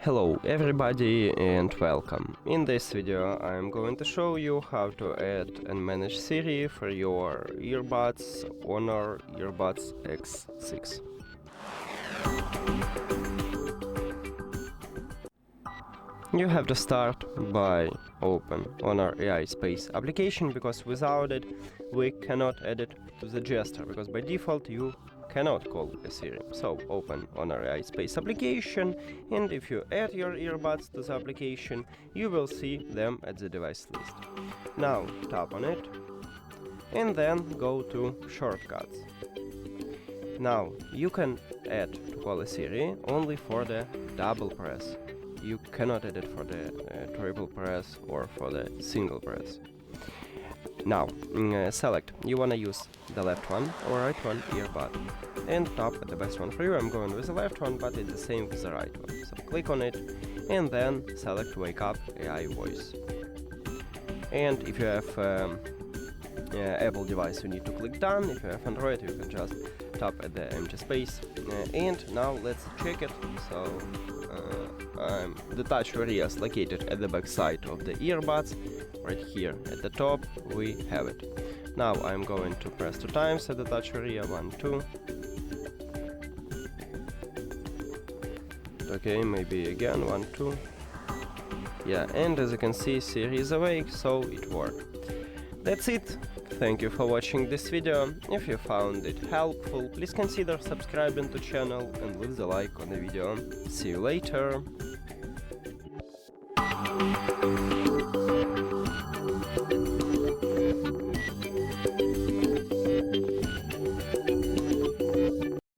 Hello everybody and welcome. In this video I'm going to show you how to add and manage Siri for your earbuds HONOR Earbuds X6. You have to start by open HONOR AI Space application, because without it we cannot add it to the gesture, because by default you cannot call a Siri. So open HONOR AI Space application, and if you add your earbuds to the application, you will see them at the device list. Now tap on it and then go to shortcuts. Now you can add to call a Siri only for the double press. You cannot add it for the triple press or for the single press. Now select, you wanna use the left one or right one earbud, and tap at the best one for you. I'm going with the left one, but it's the same with the right one. So click on it and then select Wake Up AI Voice. And if you have Apple device, you need to click Done. If you have Android, you can just tap at the empty space. And now let's check it. So the touch area is located at the back side of the earbuds. Right here at the top we have it. Now I'm going to press 2 times at the touch area, 1, 2. Okay, maybe again, 1, 2. Yeah, and as you can see, Siri is awake, so it worked. That's it. Thank you for watching this video. If you found it helpful, please consider subscribing to the channel and leave the like on the video. See you later.